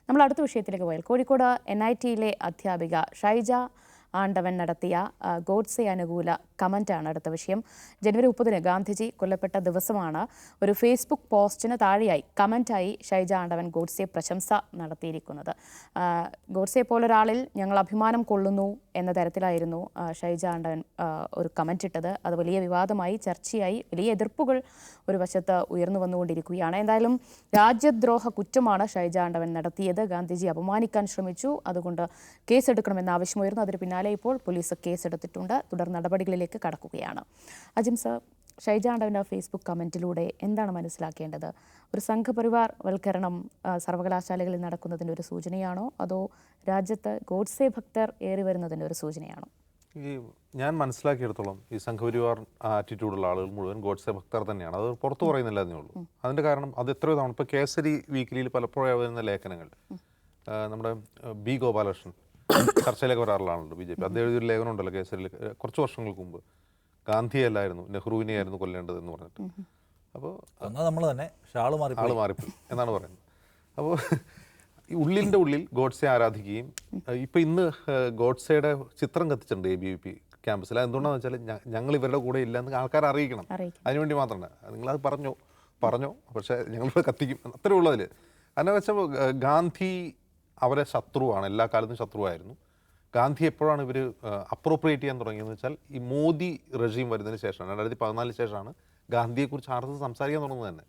നമ്മൾ അടുത്ത വിഷയത്തിലേക്ക് പോയാൽ കോഴിക്കോട് NITയിലെ അധ്യാപിക ഷൈജ ആണ്ടവൻ നടത്തിയ ഗോഡ്സെ അനുകൂല കമന്റാണ് അടുത്ത വിഷയം. ജനുവരി 30 ഗാന്ധിജി കൊല്ലപ്പെട്ട ദിവസമാണ്. ഒരു ഫേസ്ബുക്ക് പോസ്റ്റിന് താഴെയായി കമന്റായി ഷൈജ ആണ്ടവൻ ഗോഡ്സെ പ്രശംസ നടത്തിയിരിക്കുന്നത്. ഗോഡ്സെ പോലൊരാളിൽ ഞങ്ങൾ അഭിമാനം കൊള്ളുന്നു എന്ന തരത്തിലായിരുന്നു ഷൈജ ആണ്ടവൻ ഒരു കമന്റ് ഇട്ടത്. അത് വലിയ വിവാദമായി, ചർച്ചയായി, വലിയ എതിർപ്പുകൾ ഒരു വശത്ത് ഉയർന്നു വന്നുകൊണ്ടിരിക്കുകയാണ്. എന്തായാലും രാജ്യദ്രോഹ കുറ്റമാണ് ഷൈജ ആണ്ടവൻ നടത്തിയത്. ഗാന്ധിജി അപമാനിക്കാൻ ശ്രമിച്ചു, അതുകൊണ്ട് കേസെടുക്കണമെന്ന ആവശ്യമുയർന്നു. അതിന് പിന്നാലെ ഇപ്പോൾ പോലീസ് കേസെടുത്തിട്ടുണ്ട്. തുടർ നടപടികളിലേക്ക് കടക്കുകയാണ്. അജിം സർ, ഷൈജ ആണ്ടവൻ്റെ ഫേസ്ബുക്ക് കമൻറ്റിലൂടെ എന്താണ് മനസ്സിലാക്കേണ്ടത്? ഒരു സംഘപരിവാർ വൽക്കരണം സർവകലാശാലകളിൽ നടക്കുന്നതിൻ്റെ ഒരു സൂചനയാണോ, അതോ രാജ്യത്ത് ഗോഡ്സെ ഭക്തർ ഏറി വരുന്നതിൻ്റെ ഒരു സൂചനയാണോ? ഞാൻ മനസ്സിലാക്കിയെടുത്തോളം ഈ സംഘപരിവാർ ആറ്റിറ്റ്യൂഡുള്ള ആളുകൾ മുഴുവൻ ഗോഡ്സെ ഭക്തർ തന്നെയാണ്. അത് പുറത്തു പറയുന്നില്ല എന്നേ ഉള്ളൂ. അതിൻ്റെ കാരണം അത് എത്രയോ തവണ ഇപ്പോൾ കേസരി വീക്കിലിയിൽ പലപ്പോഴും വരുന്ന ലേഖനങ്ങൾ നമ്മുടെ ബി ഗോപാലകൃഷ്ണൻ ചർച്ചയിലേക്ക് വരാറുള്ളതാണല്ലോ BJP. അദ്ദേഹം എഴുതിയൊരു ലേഖനം ഉണ്ടല്ലോ കേസരിയിൽ കുറച്ച് വർഷങ്ങൾക്ക് മുമ്പ്. ഗാന്ധിയല്ലായിരുന്നു, നെഹ്റുവിനെയായിരുന്നു കൊല്ലേണ്ടത് എന്ന് പറഞ്ഞിട്ട്. അപ്പോൾ നമ്മൾ തന്നെ ആള് മാറിപ്പോയി എന്നാണ് പറയുന്നത്. അപ്പോൾ ഈ ഉള്ളിൻ്റെ ഉള്ളിൽ ഗോഡ്സെ ആരാധിക്കുകയും ഇപ്പം ഇന്ന് ഗോഡ്സെയുടെ ചിത്രം കത്തിച്ചിട്ടുണ്ട് ABVP ക്യാമ്പസിൽ. എന്തുകൊണ്ടാണെന്ന് വെച്ചാൽ ഞങ്ങൾ ഇവരുടെ കൂടെ ഇല്ല എന്ന് ആൾക്കാരെ അറിയിക്കണം. അതിനുവേണ്ടി മാത്രമാണ്. നിങ്ങളത് പറഞ്ഞോ പക്ഷേ ഞങ്ങളിവിടെ കത്തിക്കും, അത്രേ ഉള്ളൂ അതിൽ. അതിനെ വെച്ചാൽ ഗാന്ധി അവരെ ശത്രുവാണ്, എല്ലാ കാലത്തും ശത്രുവായിരുന്നു. ഗാന്ധി എപ്പോഴാണ് ഇവർ അപ്രോപ്രിയേറ്റ് ചെയ്യാൻ തുടങ്ങിയെന്ന് വെച്ചാൽ ഈ മോദി റെജീം വരുന്നതിന് ശേഷമാണ്, 2014 ശേഷമാണ് ഗാന്ധിയെക്കുറിച്ച് RSS സംസാരിക്കാൻ തുടങ്ങുന്നത് തന്നെ.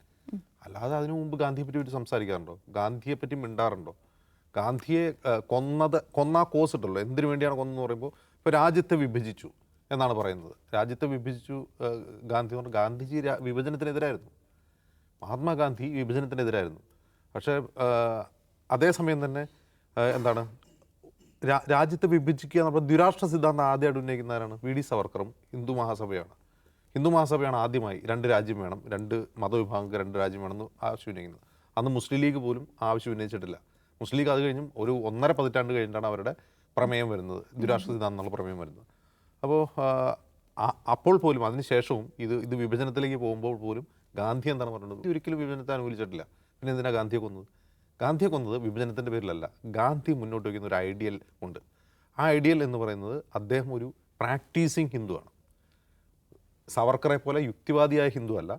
അല്ലാതെ അതിനു മുമ്പ് ഗാന്ധിയെ പറ്റി സംസാരിക്കാറുണ്ടോ? ഗാന്ധിയെ പറ്റി മിണ്ടാറുണ്ടോ? ഗാന്ധിയെ കൊന്ന കോസ് ഇട്ടല്ലോ. എന്തിനു വേണ്ടിയാണ് കൊന്നെന്ന് പറയുമ്പോൾ ഇപ്പോൾ രാജ്യത്തെ വിഭജിച്ചു എന്നാണ് പറയുന്നത്. രാജ്യത്തെ വിഭജിച്ചു ഗാന്ധി എന്ന് പറഞ്ഞാൽ ഗാന്ധിജി വിഭജനത്തിനെതിരായിരുന്നു. മഹാത്മാഗാന്ധി വിഭജനത്തിനെതിരായിരുന്നു. പക്ഷേ അതേസമയം തന്നെ എന്താണ് രാജ്യത്തെ വിഭജിക്കുക എന്ന് പറഞ്ഞാൽ ദ്വിരാഷ്ട്ര സിദ്ധാന്തം ആദ്യമായിട്ട് ഉന്നയിക്കുന്നവരാണ് VD സവർക്കറും ഹിന്ദു മഹാസഭയാണ് ആദ്യമായി 2 രാജ്യം വേണം, 2 മതവിഭാഗങ്ങൾക്ക് 2 രാജ്യം വേണമെന്ന് ആവശ്യം ഉന്നയിക്കുന്നത്. അന്ന് മുസ്ലിം ലീഗ് പോലും ആവശ്യം ഉന്നയിച്ചിട്ടില്ല. മുസ്ലിം ലീഗ് അത് കഴിഞ്ഞും ഒരു 1.5 പതിറ്റാണ്ട് കഴിഞ്ഞിട്ടാണ് അവരുടെ പ്രമേയം വരുന്നത്, ദ്വിരാഷ്ട്ര സിദ്ധാന്തം എന്നുള്ള പ്രമേയം വരുന്നത്. അപ്പോൾ പോലും അതിനുശേഷവും ഇത് വിഭജനത്തിലേക്ക് പോകുമ്പോൾ പോലും ഗാന്ധി എന്താണ് പറയുന്നത്? ഒരിക്കലും വിഭജനത്തെ അനുകൂലിച്ചിട്ടില്ല. പിന്നെ എന്തിനാണ് ഗാന്ധിയെ കൊന്നത്? ഗാന്ധിയെ കൊന്നത് വിഭജനത്തിൻ്റെ പേരിലല്ല. ഗാന്ധി മുന്നോട്ട് വയ്ക്കുന്ന ഒരു ഐഡിയൽ ഉണ്ട്. ആ ഐഡിയൽ എന്ന് പറയുന്നത് അദ്ദേഹം ഒരു പ്രാക്ടീസിങ് ഹിന്ദുവാണ്. സവർക്കറെ പോലെ യുക്തിവാദിയായ ഹിന്ദു അല്ല.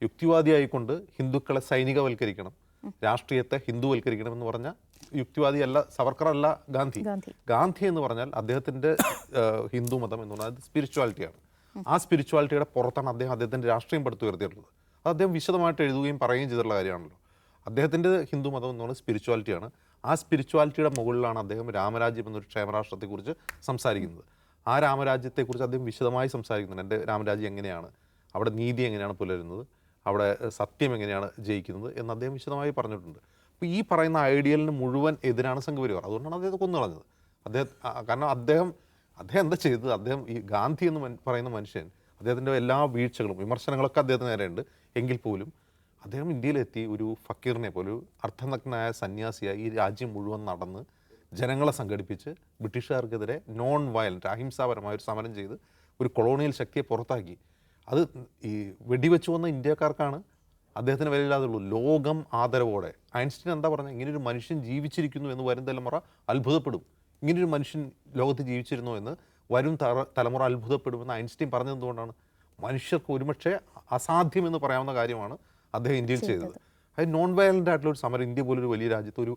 യുക്തിവാദിയായിക്കൊണ്ട് ഹിന്ദുക്കളെ സൈനികവൽക്കരിക്കണം, രാഷ്ട്രീയത്തെ ഹിന്ദുവൽക്കരിക്കണം എന്ന് പറഞ്ഞാൽ യുക്തിവാദിയല്ല, സവർക്കറല്ല ഗാന്ധി. ഗാന്ധി എന്ന് പറഞ്ഞാൽ അദ്ദേഹത്തിൻ്റെ ഹിന്ദു മതം എന്ന് പറഞ്ഞാൽ സ്പിരിച്വാലിറ്റിയാണ്. ആ സ്പിരിച്വാലിറ്റിയുടെ പുറത്താണ് അദ്ദേഹത്തിൻ്റെ രാഷ്ട്രീയം പടുത്തുയർത്തിയിട്ടുള്ളത്. അത് അദ്ദേഹം വിശദമായിട്ട് എഴുതുകയും പറയുകയും ചെയ്തിട്ടുള്ള കാര്യമാണല്ലോ. അദ്ദേഹത്തിൻ്റെ ഹിന്ദു മതം എന്ന് പറയുന്നത് സ്പിരിച്വാലിറ്റിയാണ്. ആ സ്പിരിച്വാലിറ്റിയുടെ മുകളിലാണ് അദ്ദേഹം രാമരാജ്യം എന്നൊരു ക്ഷേമരാഷ്ട്രത്തെക്കുറിച്ച് സംസാരിക്കുന്നത്. ആ രാമരാജ്യത്തെക്കുറിച്ച് അദ്ദേഹം വിശദമായി സംസാരിക്കുന്നുണ്ട്. എൻ്റെ രാമരാജ്യം എങ്ങനെയാണ്, അവിടെ നീതി എങ്ങനെയാണ് പുലരുന്നത്, അവിടെ സത്യം എങ്ങനെയാണ് ജയിക്കുന്നത് എന്ന് അദ്ദേഹം വിശദമായി പറഞ്ഞിട്ടുണ്ട്. അപ്പോൾ ഈ പറയുന്ന ഐഡിയലിന് മുഴുവൻ എതിരാണ് സംഘപരിവാർ. അതുകൊണ്ടാണ് അദ്ദേഹത്തെ കൊന്നു കളഞ്ഞത്. കാരണം അദ്ദേഹം എന്താ ചെയ്തത്? അദ്ദേഹം ഈ ഗാന്ധി എന്ന് പറയുന്ന മനുഷ്യൻ, അദ്ദേഹത്തിൻ്റെ എല്ലാ വീഴ്ചകളും വിമർശനങ്ങളൊക്കെ അദ്ദേഹത്തിന് നേരെയുണ്ട്. എങ്കിൽ പോലും അദ്ദേഹം ഇന്ത്യയിലെത്തി ഒരു ഫക്കീറിനെ പോലെ, ഒരു അർത്ഥനഗ്നായ സന്യാസിയായി ഈ രാജ്യം മുഴുവൻ നടന്ന് ജനങ്ങളെ സംഘടിപ്പിച്ച് ബ്രിട്ടീഷുകാർക്കെതിരെ നോൺ വയലൻറ്റ് അഹിംസാപരമായ ഒരു സമരം ചെയ്ത് ഒരു കൊളോണിയൽ ശക്തിയെ പുറത്താക്കി. അത് ഈ വെടിവെച്ച് വന്ന ഇന്ത്യക്കാർക്കാണ് അദ്ദേഹത്തിന് വിലയില്ലാതുള്ളൂ. ലോകം ആദരവോടെ. ഐൻസ്റ്റീൻ എന്താ പറഞ്ഞത്? ഇങ്ങനൊരു മനുഷ്യൻ ജീവിച്ചിരിക്കുന്നു എന്ന് വരും തലമുറ അത്ഭുതപ്പെടും. ഇങ്ങനൊരു മനുഷ്യൻ ലോകത്ത് ജീവിച്ചിരുന്നു എന്ന് വരും തലമുറ അത്ഭുതപ്പെടുമെന്ന് ഐൻസ്റ്റീൻ പറഞ്ഞത് എന്തുകൊണ്ടാണ്? മനുഷ്യർക്ക് ഒരുപക്ഷെ അസാധ്യമെന്ന് പറയാവുന്ന കാര്യമാണ് അദ്ദേഹം ഇന്ത്യയിൽ ചെയ്തത്. അത് നോൺ വയലൻ്റ് ആയിട്ടുള്ള ഒരു സമരം, ഇന്ത്യ പോലൊരു വലിയ രാജ്യത്ത് ഒരു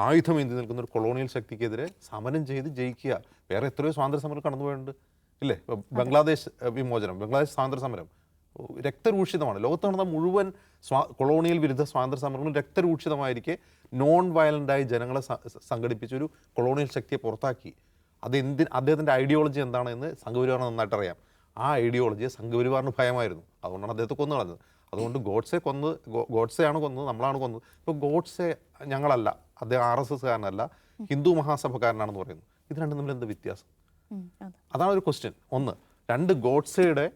ആയുധം എന്തി നിൽക്കുന്ന ഒരു കൊളോണിയൽ ശക്തിക്കെതിരെ സമരം ചെയ്ത് ജയിക്കുക. വേറെ എത്രയോ സ്വാതന്ത്ര്യ സമരം കടന്നുപോയിട്ടുണ്ട് ഇല്ലേ? ബംഗ്ലാദേശ് വിമോചനം, ബംഗ്ലാദേശ് സ്വാതന്ത്ര്യ സമരം രക്തരൂക്ഷിതമാണ്. ലോകത്ത് നടന്ന മുഴുവൻ കൊളോണിയൽ വിരുദ്ധ സ്വാതന്ത്ര്യ സമരങ്ങളും രക്തരൂക്ഷിതമായിരിക്കെ നോൺ വയലൻ്റായി ജനങ്ങളെ സംഘടിപ്പിച്ചൊരു കൊളോണിയൽ ശക്തിയെ പുറത്താക്കി. അദ്ദേഹത്തിൻ്റെ ഐഡിയോളജി എന്താണെന്ന് സംഘപരിവാറിന് നന്നായിട്ട് അറിയാം. ആ ഐഡിയോളജിയെ സംഘപരിവാറിന് ഭയമായിരുന്നു. അതുകൊണ്ടാണ് അദ്ദേഹത്തെ കൊന്നു കളഞ്ഞത്. അതുകൊണ്ട് ഗോഡ്സെയാണ് കൊന്നത്, നമ്മളാണ് കൊന്നത്. ഇപ്പോൾ ഗോഡ്സെ ഞങ്ങളല്ല, അദ്ദേഹം RSS കാരനല്ല, ഹിന്ദു മഹാസഭക്കാരനാണെന്ന് പറയുന്നു. ഇത് രണ്ടും തമ്മിൽ എന്താ വ്യത്യാസം? അതാണ് ഒരു ക്വസ്റ്റ്യൻ. 1. 2, ഗോഡ്സെയുടെ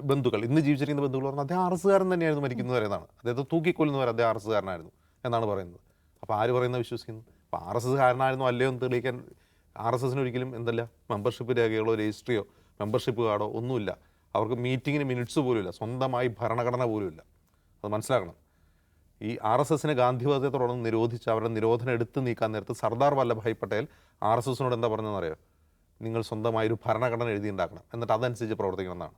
ബന്ധുക്കൾ, ഇന്ന് ജീവിച്ചിരിക്കുന്ന ബന്ധുക്കൾ പറഞ്ഞാൽ അദ്ദേഹം RSS കാരൻ തന്നെയായിരുന്നു മരിക്കുന്നത് വരെ എന്നാണ്. അദ്ദേഹത്തെ തൂക്കിക്കൊല്ലുന്നവരെ അദ്ദേഹം RSS കാരനായിരുന്നു എന്നാണ് പറയുന്നത്. അപ്പോൾ ആര് പറയുന്നത് വിശ്വസിക്കുന്നു? അപ്പോൾ RSS കാരനായിരുന്നു അല്ലയോ എന്ന് തെളിയിക്കാൻ RSSന് ഒരിക്കലും എന്തല്ല മെമ്പർഷിപ്പ് രേഖകളോ രജിസ്ട്രിയോ മെമ്പർഷിപ്പ് കാർഡോ ഒന്നുമില്ല. അവർക്ക് മീറ്റിങ്ങിന് മിനിറ്റ്സ് പോലുമില്ല, സ്വന്തമായി ഭരണഘടന പോലുമില്ല. അത് മനസ്സിലാക്കണം. ഈ RSSനെ ഗാന്ധിവാദത്തെ തുടർന്ന് നിരോധിച്ച് അവരുടെ നിരോധനം എടുത്ത് നീക്കാൻ നേരത്ത് സർദാർ വല്ലഭായ് പട്ടേൽ RSSനോട് എന്താ പറഞ്ഞതെന്നറിയോ? നിങ്ങൾ സ്വന്തമായൊരു ഭരണഘടന എഴുതിയുണ്ടാക്കണം, എന്നിട്ട് അതനുസരിച്ച് പ്രവർത്തിക്കണം എന്നാണ്.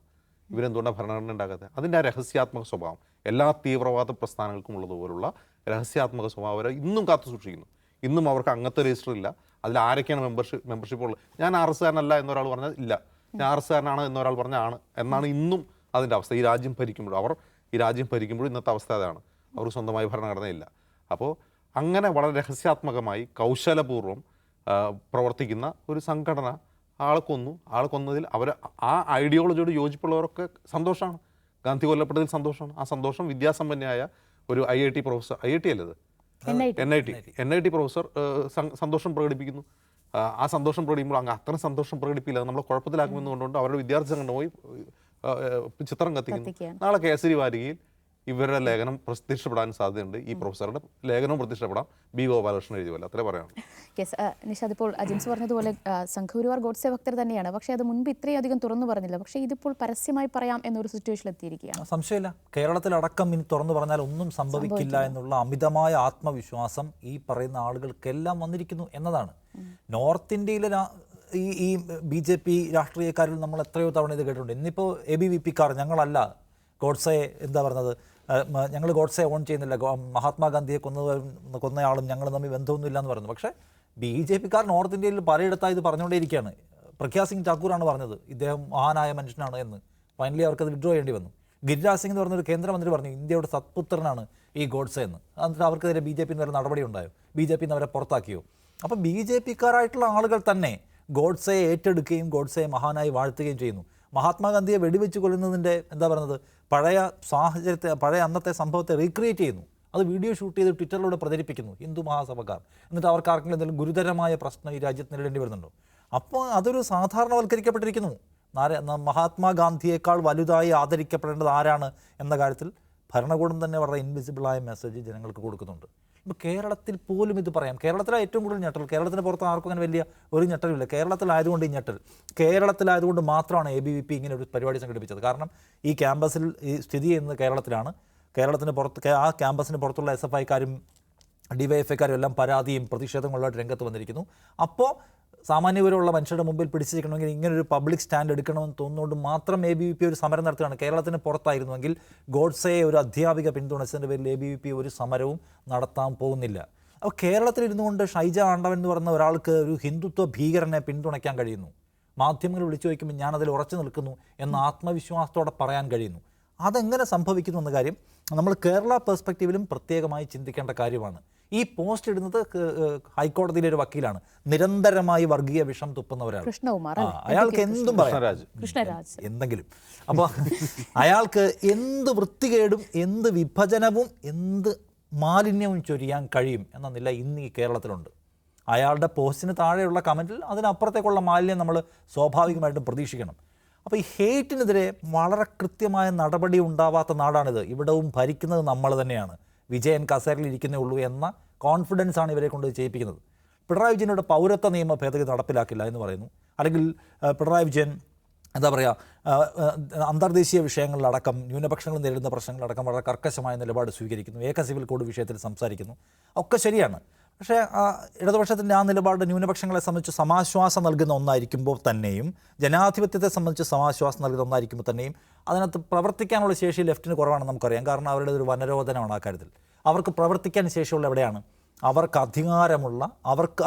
ഇവരെന്തുകൊണ്ടാണ് ഭരണഘടന ഉണ്ടാക്കാത്തത്? അതിൻ്റെ ആ രഹസ്യാത്മക സ്വഭാവം എല്ലാ തീവ്രവാദ പ്രസ്ഥാനങ്ങൾക്കും ഉള്ളതുപോലുള്ള രഹസ്യാത്മക സ്വഭാവം അവരെ ഇന്നും കാത്തു സൂക്ഷിക്കുന്നു. ഇന്നും അവർക്ക് അങ്ങനത്തെ രജിസ്റ്റർ ഇല്ല. അതിൽ ആരൊക്കെയാണ് മെമ്പർഷിപ്പ് ഉള്ളത്? ഞാൻ RSകാരനല്ല എന്നൊരാൾ പറഞ്ഞാൽ ഇല്ല, ഞാൻ RSകാരനാണ് എന്നൊരാൾ പറഞ്ഞാൽ ആണ് എന്നാണ് ഇന്നും അതിൻ്റെ അവസ്ഥ. ഈ രാജ്യം ഭരിക്കുമ്പോഴും ഇന്നത്തെ അവസ്ഥ അതാണ്. അവർക്ക് സ്വന്തമായി ഭരണഘടനയില്ല. അപ്പോൾ അങ്ങനെ വളരെ രഹസ്യാത്മകമായി കൗശലപൂർവ്വം പ്രവർത്തിക്കുന്ന ഒരു സംഘടന ആളെ കൊന്നതിൽ അവർ ആ ഐഡിയോളജിയോട് യോജിപ്പുള്ളവരൊക്കെ സന്തോഷമാണ്. ഗാന്ധി കൊല്ലപ്പെട്ടതിൽ സന്തോഷമാണ്. ആ സന്തോഷം വിദ്യാസമ്പന്നയായ ഒരു IIT പ്രൊഫസർ, IIT അല്ലത്, NIT പ്രൊഫസർ സന്തോഷം പ്രകടിപ്പിക്കുന്നു. ആ സന്തോഷം പ്രകടിപ്പിക്കുമ്പോൾ അങ്ങ് അത്ര സന്തോഷം പ്രകടിപ്പിക്കില്ല, നമ്മളെ കുഴപ്പത്തിലാക്കുമെന്ന് കൊണ്ടുകൊണ്ട് അവരുടെ വിദ്യാർത്ഥി സംഘടന പോയി ചിത്രം കത്തിക്കുന്നു. നാളെ കേസരി വാരികയിൽ ഇവരുടെ ലേഖനം പ്രത്യക്ഷപ്പെടാൻ സാധ്യതയുണ്ട്. ഈ പ്രൊഫസറുടെ ലേഖനവും പ്രത്യക്ഷപ്പെടാം. B. ഗോപാലകൃഷ്ണൻ എഴുതിയല്ല, അത്രേ പറയാം. യെസ് നിഷാദ്, ഇപ്പോൾ ജിംസ് പറഞ്ഞതുപോലെ സംഘപരിവാർ ഗോഡ്സെ ഭക്തർ തന്നെയാണ്. പക്ഷേ അത് മുൻപ് ഇത്രയധികം തുറന്നു പറഞ്ഞില്ല. പക്ഷേ ഇതിപ്പോൾ പരസ്യമായി പറയാം എന്നൊരു സിറ്റുവേഷനിൽ എത്തിയിരിക്കുകയാണ്. സംശയമില്ല, കേരളത്തിലടക്കം ഇനി തുറന്നു പറഞ്ഞാൽ ഒന്നും സംഭവിക്കില്ല എന്നുള്ള അമിതമായ ആത്മവിശ്വാസം ഈ പറയുന്ന ആളുകൾക്കെല്ലാം വന്നിരിക്കുന്നു എന്നതാണ്. നോർത്ത് ഇന്ത്യയിലെ ഈ BJP രാഷ്ട്രീയക്കാരിൽ നമ്മൾ എത്രയോ തവണ ഇത് കേട്ടിട്ടുണ്ട്. ഇന്നിപ്പോൾ ABVP-ക്കാർ ഞങ്ങളല്ല ഗോഡ്സെ എന്താ പറഞ്ഞത്, ഞങ്ങൾ ഗോഡ്സെ ഓൺ ചെയ്യുന്നില്ല, മഹാത്മാഗാന്ധിയെ കൊന്നയാളും ഞങ്ങൾ തമ്മിൽ ബന്ധമൊന്നുമില്ല എന്ന് പറയുന്നു. പക്ഷേ BJP-ക്കാർ നോർത്ത് ഇന്ത്യയിൽ പലയിടത്തായി ഇത് പറഞ്ഞുകൊണ്ടേയിരിക്കുകയാണ്. പ്രഗ്യാ സിംഗ് ഠാക്കൂറാണ് പറഞ്ഞത് ഇദ്ദേഹം മഹാനായ മനുഷ്യനാണ് എന്ന്. ഫൈനലി അവർക്കത് വിഡ്രോ ചെയ്യേണ്ടി വന്നു. ഗിരിരാജ് സിംഗ് എന്ന് പറഞ്ഞൊരു കേന്ദ്രമന്ത്രി പറഞ്ഞു ഇന്ത്യയുടെ സത്പുത്രനാണ് ഈ ഗോഡ്സെ എന്ന്. എന്നിട്ട് അവർക്കെതിരെ BJP നിന്ന് നടപടി ഉണ്ടായോ? BJP അവരെ പുറത്താക്കിയോ? അപ്പോൾ BJP-ക്കാരായിട്ടുള്ള ആളുകൾ തന്നെ ഗോഡ്സെയെ ഏറ്റെടുക്കുകയും ഗോഡ്സെയെ മഹാനായി വാഴ്ത്തുകയും ചെയ്യുന്നു. മഹാത്മാഗാന്ധിയെ വെടിവെച്ച് കൊല്ലുന്നതിൻ്റെ എന്താ പറയുന്നത്, പഴയ അന്നത്തെ സംഭവത്തെ റീക്രിയേറ്റ് ചെയ്യുന്നു. അത് വീഡിയോ ഷൂട്ട് ചെയ്ത് ട്വിറ്ററിലൂടെ പ്രചരിപ്പിക്കുന്നു ഹിന്ദു മഹാസഭക്കാർ. എന്നിട്ട് അവർക്ക് ആർക്കെങ്കിലും എന്തെങ്കിലും ഗുരുതരമായ പ്രശ്നം ഈ രാജ്യത്ത് നേരിടേണ്ടി വരുന്നുണ്ടോ? അപ്പോൾ അതൊരു സാധാരണവൽക്കരിക്കപ്പെട്ടിരിക്കുന്നു. മഹാത്മാഗാന്ധിയേക്കാൾ വലുതായി ആദരിക്കപ്പെടേണ്ടത് ആരാണ് എന്ന കാര്യത്തിൽ ഭരണകൂടം തന്നെ വളരെ ഇൻവിസിബിളായ മെസ്സേജ് ജനങ്ങൾക്ക് കൊടുക്കുന്നുണ്ട്. ഇപ്പോൾ കേരളത്തിൽ പോലും ഇത് പറയാം. കേരളത്തിലാണ് ഏറ്റവും കൂടുതൽ ഞെട്ടൽ. കേരളത്തിന് പുറത്ത് ആർക്കും അങ്ങനെ വലിയ ഒരു ഞെട്ടലുമില്ല. കേരളത്തിലായതുകൊണ്ട് ഈ ഞെട്ടൽ, കേരളത്തിലായതുകൊണ്ട് മാത്രമാണ് ABVP ഇങ്ങനെ ഒരു പരിപാടി സംഘടിപ്പിച്ചത്. കാരണം ഈ ക്യാമ്പസിൽ ഈ സ്ഥിതി ചെയ്യുന്നത് കേരളത്തിലാണ്. കേരളത്തിന് പുറത്ത് ആ ക്യാമ്പസിന് പുറത്തുള്ള SFI-ക്കാരും DYFI-ക്കാരും എല്ലാം പരാതിയും പ്രതിഷേധങ്ങളുമായിട്ട് രംഗത്ത് വന്നിരിക്കുന്നു. അപ്പോൾ സാമാന്യപരമുള്ള മനുഷ്യരുടെ മുമ്പിൽ പിടിച്ചിരിക്കണമെങ്കിൽ ഇങ്ങനൊരു പബ്ലിക് സ്റ്റാൻഡ് എടുക്കണമെന്ന് തോന്നുന്നതുകൊണ്ട് മാത്രം ABVP ഒരു സമരം നടത്തുകയാണ്. കേരളത്തിന് പുറത്തായിരുന്നുവെങ്കിൽ ഗോഡ്സെയെ ഒരു അധ്യാപിക പിന്തുണച്ചതിൻ്റെ പേരിൽ ABVP ഒരു സമരവും നടത്താൻ പോകുന്നില്ല. അപ്പോൾ കേരളത്തിലിരുന്നു കൊണ്ട് ഷൈജ ആണ്ടവൻ എന്ന് പറയുന്ന ഒരാൾക്ക് ഒരു ഹിന്ദുത്വ ഭീകരനെ പിന്തുണയ്ക്കാൻ കഴിയുന്നു. മാധ്യമങ്ങൾ വിളിച്ചു ചോദിക്കുമ്പോൾ ഞാനതിൽ ഉറച്ചു നിൽക്കുന്നു എന്ന ആത്മവിശ്വാസത്തോടെ പറയാൻ കഴിയുന്നു. അതെങ്ങനെ സംഭവിക്കുന്നു എന്ന കാര്യം നമ്മൾ കേരള പെർസ്പെക്റ്റീവിലും പ്രത്യേകമായി ചിന്തിക്കേണ്ട കാര്യമാണ്. ഈ പോസ്റ്റ് ഇടുന്നത് ഹൈക്കോടതിയിലെ ഒരു വക്കീലാണ്, നിരന്തരമായി വർഗീയ വിഷം തുപ്പുന്ന ഒരാൾ. അയാൾക്ക് എന്തും പറയാം, എന്തെങ്കിലും. അപ്പോൾ അയാൾക്ക് എന്ത് വൃത്തികേടും എന്ത് വിഭജനവും എന്ത് മാലിന്യവും ചൊരിയാൻ കഴിയും എന്ന നില ഇന്ന് ഈ കേരളത്തിലുണ്ട്. അയാളുടെ പോസ്റ്റിന് താഴെയുള്ള കമൻറ്റിൽ അതിനപ്പുറത്തേക്കുള്ള മാലിന്യം നമ്മൾ സ്വാഭാവികമായിട്ടും പ്രതീക്ഷിക്കണം. അപ്പോൾ ഈ ഹേറ്റിനെതിരെ വളരെ കൃത്യമായ നടപടി ഉണ്ടാവാത്ത നാടാണിത്. ഇവിടവും ഭരിക്കുന്നത് നമ്മൾ തന്നെയാണ്. വിജയൻ കസേരയിൽ ഇരിക്കുന്നേ ഉള്ളൂ എന്ന കോൺഫിഡൻസാണ് ഇവരെ കൊണ്ട് ചെയ്യിപ്പിക്കുന്നത്. പിണറായി വിജയനോട് പൗരത്വ നിയമ ഭേദഗതി നടപ്പിലാക്കില്ല എന്ന് പറയുന്നു. അല്ലെങ്കിൽ പിണറായി വിജയൻ എന്താ പറയുക, അന്തർദേശീയ വിഷയങ്ങളിലടക്കം ന്യൂനപക്ഷങ്ങൾ നേരിടുന്ന പ്രശ്നങ്ങളടക്കം വളരെ കർക്കശമായ നിലപാട് സ്വീകരിക്കുന്നു. ഏക സിവിൽ കോഡ് വിഷയത്തിൽ സംസാരിക്കുന്നു. ഒക്കെ ശരിയാണ്. പക്ഷേ ഇടതുപക്ഷത്തിൻ്റെ ആ നിലപാട് ന്യൂനപക്ഷങ്ങളെ സംബന്ധിച്ച് സമാശ്വാസം നൽകുന്ന ഒന്നായിരിക്കുമ്പോൾ തന്നെയും ജനാധിപത്യത്തെ സംബന്ധിച്ച് സമാശ്വാസം നൽകുന്ന ഒന്നായിരിക്കുമ്പോൾ തന്നെയും അതിനകത്ത് പ്രവർത്തിക്കാനുള്ള ശേഷി ലെഫ്റ്റിന് കുറവാണെന്ന് നമുക്കറിയാം. കാരണം അവരുടെ ഒരു വനരോധനമാണ് ആ കാര്യത്തിൽ. അവർക്ക് പ്രവർത്തിക്കാൻ ശേഷിയുള്ള എവിടെയാണ്? അവർക്ക് അധികാരമുള്ള,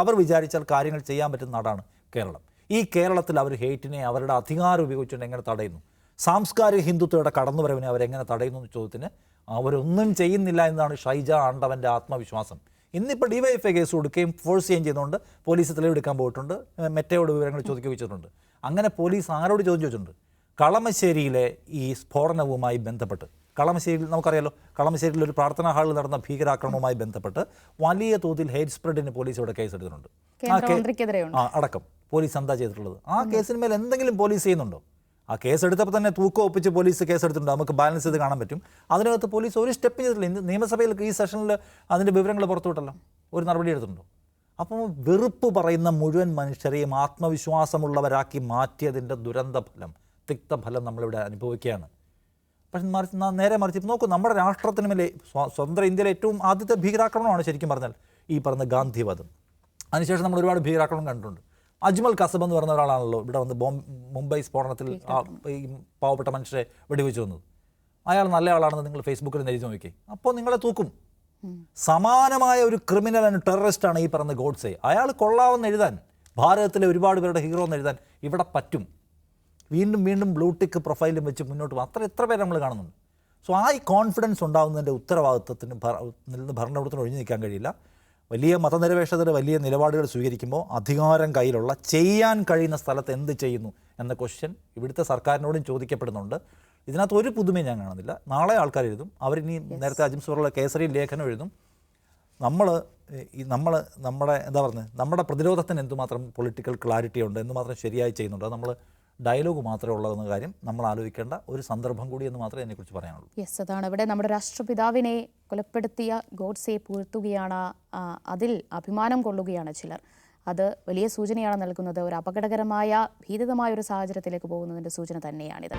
അവർ വിചാരിച്ചാൽ കാര്യങ്ങൾ ചെയ്യാൻ പറ്റുന്ന നാടാണ് കേരളം. ഈ കേരളത്തിൽ അവർ ഹേറ്റിനെ അവരുടെ അധികാരം ഉപയോഗിച്ചുകൊണ്ട് എങ്ങനെ തടയുന്നു? സാംസ്കാരിക ഹിന്ദുത്വയുടെ കടന്നുവരവിനെ അവരെങ്ങനെ തടയുന്നു എന്ന ചോദ്യത്തിന് അവരൊന്നും ചെയ്യുന്നില്ല എന്നതാണ് ഷൈജ ആണ്ടവൻ്റെ ആത്മവിശ്വാസം. ഇന്നിപ്പോൾ DYFI കേസ് കൊടുക്കുകയും ഫോഴ്സ് ചെയ്യുകയും ചെയ്യുന്നുണ്ട്. പോലീസ് തെളിവെടുക്കാൻ പോയിട്ടുണ്ട്, മെറ്റയോട് വിവരങ്ങൾ ചോദിക്കുകയും വെച്ചിട്ടുണ്ട്. അങ്ങനെ പോലീസ് ആരോട് ചോദ്യം ചോദിച്ചിട്ടുണ്ട്? കളമശ്ശേരിയിലെ ഈ സ്ഫോടനവുമായി ബന്ധപ്പെട്ട്, കളമശ്ശേരിയിൽ നമുക്കറിയാലോ, കളമശ്ശേരിയിൽ ഒരു പ്രാർത്ഥനാ ഹാളിൽ നടന്ന ഭീകരാക്രമണവുമായി ബന്ധപ്പെട്ട് വലിയ തോതിൽ ഹേറ്റ് സ്പ്രെഡിന് പോലീസ് ഇവിടെ കേസ് എടുത്തിട്ടുണ്ട്. അടക്കം പോലീസ് എന്താ ചെയ്തിട്ടുള്ളത്? ആ കേസിന്മേൽ എന്തെങ്കിലും പോലീസ് ചെയ്യുന്നുണ്ടോ? ആ കേസ് എടുത്തപ്പോൾ തന്നെ തൂക്കം ഒപ്പിച്ച് പോലീസ് കേസ് എടുത്തിട്ടുണ്ട്. നമുക്ക് ബാലൻസ് ചെയ്ത് കാണാൻ പറ്റും. അതിനകത്ത് പോലീസ് ഒരു സ്റ്റെപ്പ് ചെയ്തിട്ടില്ല. നിയമസഭയിൽ ഈ സെഷനിൽ അതിൻ്റെ വിവരങ്ങൾ പുറത്തുവിട്ടല്ലോ, ഒരു നടപടി എടുത്തിട്ടുണ്ടോ? അപ്പോൾ വെറുപ്പ് പറയുന്ന മുഴുവൻ മനുഷ്യരെയും ആത്മവിശ്വാസമുള്ളവരാക്കി മാറ്റിയതിൻ്റെ ദുരന്ത ഫലം, തിക്തഫലം നമ്മളിവിടെ അനുഭവിക്കുകയാണ്. പക്ഷെ നേരെ മറിച്ച് നോക്കൂ, നമ്മുടെ രാഷ്ട്രത്തിന് മേലെ സ്വതന്ത്ര ഇന്ത്യയിലെ ഏറ്റവും ആദ്യത്തെ ഭീകരാക്രമണമാണ് ശരിക്കും പറഞ്ഞാൽ ഈ പറഞ്ഞ ഗാന്ധിവധം. അതിനുശേഷം നമ്മൾ ഒരുപാട് ഭീകരാക്രമണം കണ്ടിട്ടുണ്ട്. അജ്മൽ കസബ് എന്ന് പറയുന്ന ഒരാളാണല്ലോ ഇവിടെ വന്ന് മുംബൈ സ്ഫോടനത്തിൽ ഈ പാവപ്പെട്ട മനുഷ്യരെ വെടിവെച്ച് വന്നത്. അയാൾ നല്ല ആളാണെന്ന് നിങ്ങൾ ഫേസ്ബുക്കിൽ എഴുതി നോക്കി, അപ്പോൾ നിങ്ങളെ തൂക്കും. സമാനമായ ഒരു ക്രിമിനൽ ആൻഡ് ടെററിസ്റ്റാണ് ഈ പറഞ്ഞ ഗോഡ്സെ. അയാൾ കൊള്ളാവെന്ന് എഴുതാൻ, ഭാരതത്തിലെ ഒരുപാട് പേരുടെ ഹീറോ എന്ന് എഴുതാൻ ഇവിടെ പറ്റും. വീണ്ടും വീണ്ടും ബ്ലൂടിക്ക് പ്രൊഫൈലും വെച്ച് മുന്നോട്ട് പോകും. എത്ര പേര് നമ്മൾ കാണുന്നുണ്ട്. സോ ആ ഈ കോൺഫിഡൻസ് ഉണ്ടാകുന്നതിൻ്റെ ഉത്തരവാദിത്വത്തിന് ഭരണകൂടത്തിന് ഒഴിഞ്ഞു നിൽക്കാൻ കഴിയില്ല. വലിയ മതനിരപേക്ഷതയുടെ വലിയ നിലപാടുകൾ സ്വീകരിക്കുമ്പോൾ അധികാരം കയ്യിലുള്ള ചെയ്യാൻ കഴിയുന്ന സ്ഥലത്ത് എന്ത് ചെയ്യുന്നു എന്ന ക്വസ്റ്റ്യൻ ഇവിടുത്തെ സർക്കാരിനോടും ചോദിക്കപ്പെടുന്നുണ്ട്. ഇതിനകത്ത് ഒരു പുതുമയും ഞാൻ കാണുന്നില്ല. നാളെ ആൾക്കാർ എഴുതും, അവരിനി നേരത്തെ അജിംസുറുള്ള കേസരി ലേഖനം എഴുതും. നമ്മുടെ എന്താ പറയുന്നത്, നമ്മുടെ പ്രതിരോധത്തിന് എന്തുമാത്രം പൊളിറ്റിക്കൽ ക്ലാരിറ്റി ഉണ്ട്, എന്തുമാത്രം ശരിയായി ചെയ്യുന്നുണ്ട്, അത് നമ്മൾ ഡയലോഗ് മാത്രമേ ഉള്ളതെന്ന കാര്യം നമ്മൾ ആലോചിക്കേണ്ട ഒരു സന്ദർഭം കൂടി എന്ന് മാത്രമേ അതിനെക്കുറിച്ച് പറയാനുള്ളൂ. യെസ്, അതാണ് ഇവിടെ നമ്മുടെ രാഷ്ട്രപിതാവിനെ കൊലപ്പെടുത്തിയ ഗോഡ്സെയെ പുകഴ്ത്തുകയാണ്, അതിൽ അഭിമാനം കൊള്ളുകയാണ് ചിലർ. അത് വലിയ സൂചനയാണ് നൽകുന്നത്. ഒരു അപകടകരമായ ഭീതിതമായ ഒരു സാഹചര്യത്തിലേക്ക് പോകുന്നതിൻ്റെ സൂചന തന്നെയാണിത്.